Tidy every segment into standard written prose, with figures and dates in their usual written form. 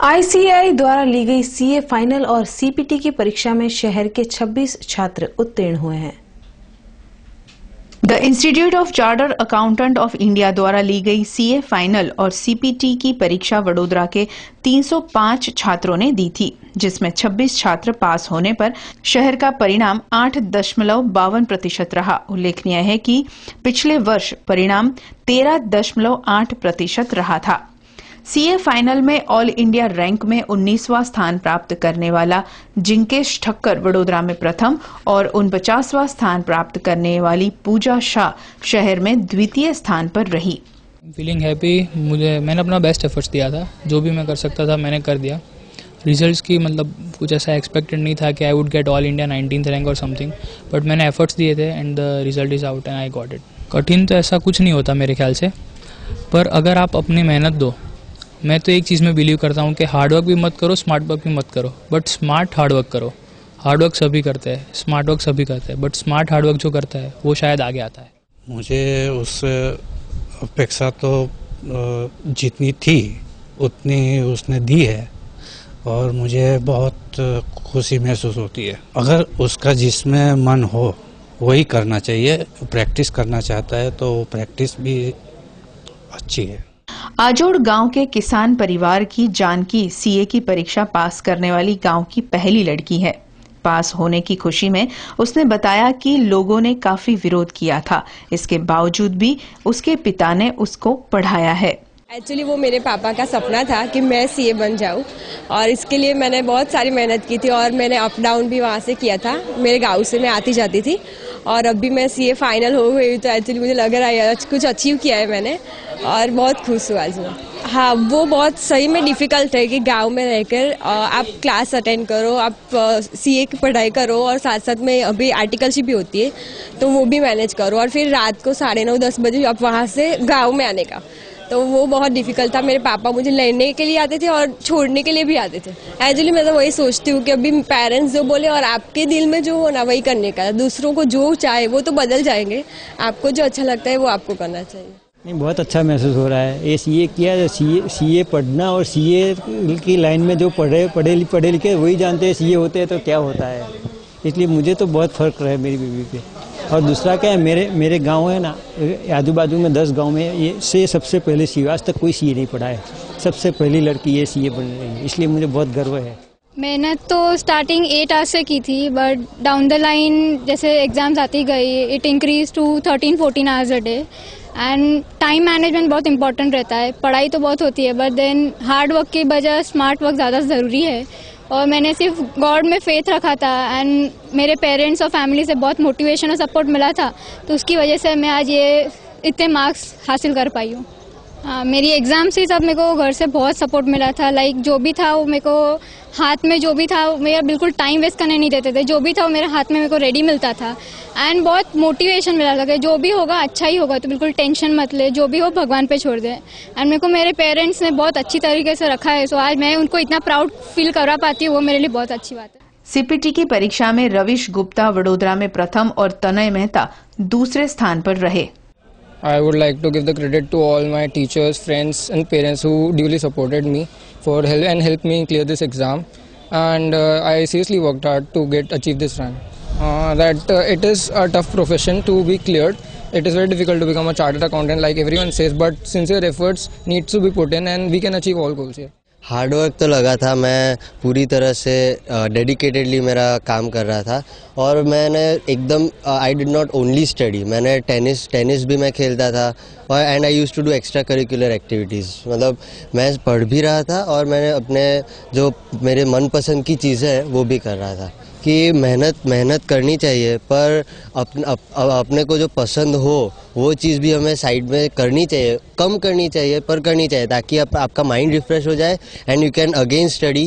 ICAI द्वारा ली गई CA final और सीपीटी की परीक्षा में शहर के 26 छात्र उत्तीर्ण हुए हैं। The institute of chartered accountant of India द्वारा ली गई सीए फाइनल और सीपीटी की परीक्षा वडोदरा के 305 छात्रों ने दी थी, जिसमें 26 छात्र पास होने पर शहर का परिणाम 8.52% रहा। उल्लेखनीय है कि पिछले वर्ष परिणाम 13.8% रहा था। सीए फाइनल में ऑल इंडिया रैंक में 19वां स्थान प्राप्त करने वाला जिंकेश ठक्कर वडोदरा में प्रथम और 49वां स्थान प्राप्त करने वाली पूजा शाह शहर में द्वितीय स्थान पर रही। Feeling happy. मैंने अपना बेस्ट एफर्ट्स दिया था, जो भी मैं कर सकता था मैंने कर दिया। रिजल्ट्स की कुछ ऐसा एक्सपेक्टेड नहीं था कि I would get all India 19th rank और समथिंग, बट मैंने एफर्ट्स दिए थे and the result is out and I got it. कठिन तो ऐसा कुछ नहीं होता मेरे ख्याल से, पर अगर आप अपनी मेहनत दो। मैं तो एक चीज़ में बिलीव करता हूँ कि हार्डवर्क भी मत करो, स्मार्ट वर्क भी मत करो, बट स्मार्ट हार्डवर्क करो। हार्डवर्क सभी करते हैं, स्मार्ट वर्क सभी करते हैं, बट स्मार्ट हार्डवर्क जो करता है वो शायद आगे आता है। मुझे उससे अपेक्षा तो जितनी थी उतनी उसने दी है और मुझे बहुत खुशी महसूस होती है। अगर उसका जिसमें मन हो वही करना चाहिए। प्रैक्टिस करना चाहता है तो प्रैक्टिस भी अच्छी है। आजोड़ गांव के किसान परिवार की जानकी सीए की परीक्षा पास करने वाली गांव की पहली लड़की है। पास होने की खुशी में उसने बताया कि लोगों ने काफी विरोध किया था, इसके बावजूद भी उसके पिता ने उसको पढ़ाया है। एक्चुअली वो मेरे पापा का सपना था कि मैं सीए बन जाऊं और इसके लिए मैंने बहुत सारी मेहनत की थी और मैंने अप डाउन भी वहाँ से किया था। मेरे गांव से मैं आती जाती थी और अभी मैं सीए फाइनल हो गई, तो एक्चुअली मुझे लग रहा है कुछ अचीव किया है मैंने और बहुत खुश हूँ आज मैं। हाँ, वो बहुत सही में डिफ़िकल्ट है कि गांव में रहकर आप क्लास अटेंड करो, आप सीए की पढ़ाई करो और साथ साथ में अभी आर्टिकलशिप भी होती है तो वो भी मैनेज करो और फिर रात को 9:30-10 बजे आप वहाँ से गाँव में आने का, तो वो बहुत डिफिकल्ट था। मेरे पापा मुझे लेने के लिए आते थे और छोड़ने के लिए भी आते थे। एक्चुअली मैं तो वही सोचती हूँ कि अभी पेरेंट्स जो बोले और आपके दिल में जो हो ना वही करने का। दूसरों को जो चाहे वो तो बदल जाएंगे, आपको जो अच्छा लगता है वो आपको करना चाहिए। नहीं, बहुत अच्छा महसूस हो रहा है। ये सीए किया, सीए पढ़ना और सीए की लाइन में जो पढ़े लिखे वही जानते हैं सीए होते हैं तो क्या होता है। इसलिए मुझे तो बहुत फर्क रहा है मेरी बीवी पे। और दूसरा क्या है, मेरे गांव है ना, आजू बाजू में 10 गांव में ये से सबसे पहले सीए, आज तक कोई सीए नहीं पढ़ा है। सबसे पहली लड़की ये सीए बन रही है, इसलिए मुझे बहुत गर्व है। मेहनत तो स्टार्टिंग 8 आवर्स से की थी, बट डाउन द लाइन जैसे एग्जाम्स आती गई it increase to 13-14 hours a day. And time management बहुत इंपॉर्टेंट रहता है। पढ़ाई तो बहुत होती है बट देन हार्ड वर्क की वजह स्मार्ट वर्क ज़्यादा ज़रूरी है। और मैंने सिर्फ गॉड में फेथ रखा था एंड मेरे पेरेंट्स और फैमिली से बहुत मोटिवेशन और सपोर्ट मिला था, तो उसकी वजह से मैं आज ये इतने मार्क्स हासिल कर पाई हूँ। मेरी एग्ज़ाम से सब मेरे को घर से बहुत सपोर्ट मिला था। लाइक जो भी था वो मेरे को हाथ में जो भी था मेरा बिल्कुल टाइम वेस्ट करने नहीं देते थे। जो भी था वो मेरे हाथ में मेरे को रेडी मिलता था एंड बहुत मोटिवेशन मिला था कि जो भी होगा अच्छा ही होगा, तो बिल्कुल टेंशन मत ले, जो भी हो भगवान पे छोड़ दे। एंड मेरे को मेरे पेरेंट्स ने बहुत अच्छी तरीके से रखा है, सो आज मैं उनको इतना प्राउड फील करा पाती हूँ, वो मेरे लिए बहुत अच्छी बात है। सीपीटी की परीक्षा में रविश गुप्ता वडोदरा में प्रथम और तनय मेहता दूसरे स्थान पर रहे। I would like to give the credit to all my teachers, friends and parents who duly supported me for help me clear this exam, and I seriously worked hard to achieve this rank. It is a tough profession to be cleared. It is very difficult to become a chartered accountant like everyone says, but sincere efforts needs to be put in and we can achieve all goals here. Hard work तो लगा था, मैं पूरी तरह से dedicatedly मेरा काम कर रहा था और मैंने एकदम I did not only study, मैंने टेनिस भी मैं खेलता था और and I used to do extra curricular activities. मैं पढ़ भी रहा था और मैंने अपने जो मेरे मनपसंद की चीज़ें हैं वो भी कर रहा था। कि मेहनत करनी चाहिए, पर अपने को जो पसंद हो वो चीज़ भी हमें साइड में करनी चाहिए, कम करनी चाहिए पर करनी चाहिए, ताकि आपका माइंड रिफ्रेश हो जाए and you can again study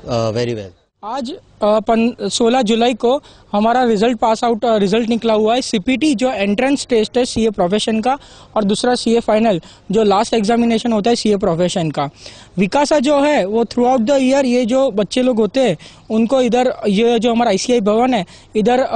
very well. आज 16 जुलाई को हमारा रिजल्ट पास आउट रिजल्ट निकला हुआ है। सीपीटी जो एंट्रेंस टेस्ट है सीए प्रोफेशन का, और दूसरा सीए फाइनल जो लास्ट एग्जामिनेशन होता है सीए प्रोफेशन का। विकासा जो है वो थ्रू आउट द ईयर ये जो बच्चे लोग होते हैं उनको इधर ये जो हमारा आईसीआई भवन है इधर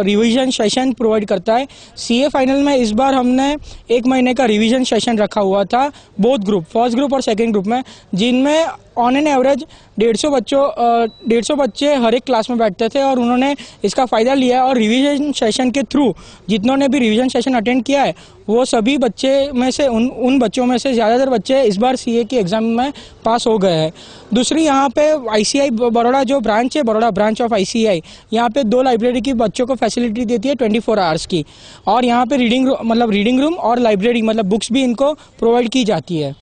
रिवीजन सेशन प्रोवाइड करता है। सीए फाइनल में इस बार हमने 1 महीने का रिवीजन सेशन रखा हुआ था बोथ ग्रुप, फर्स्ट ग्रुप और सेकेंड ग्रुप में, जिनमें ऑन एन एवरेज 150 बच्चे हर एक क्लास में बैठते थे और उन्होंने इसका फ़ायदा लिया। और रिवीजन सेशन के थ्रू जितनों ने भी रिवीजन सेशन अटेंड किया है वो सभी बच्चे में से उन बच्चों में से ज़्यादातर बच्चे इस बार सीए की एग्ज़ाम में पास हो गए हैं। दूसरी यहाँ पे आईसीआई बड़ौदा जो ब्रांच है, बड़ौदा ब्रांच ऑफ आईसीआई, यहाँ पे 2 लाइब्रेरी की बच्चों को फैसिलिटी देती है 24 आवर्स की, और यहाँ पे रीडिंग रूम और लाइब्रेरी मतलब बुक्स भी इनको प्रोवाइड की जाती है।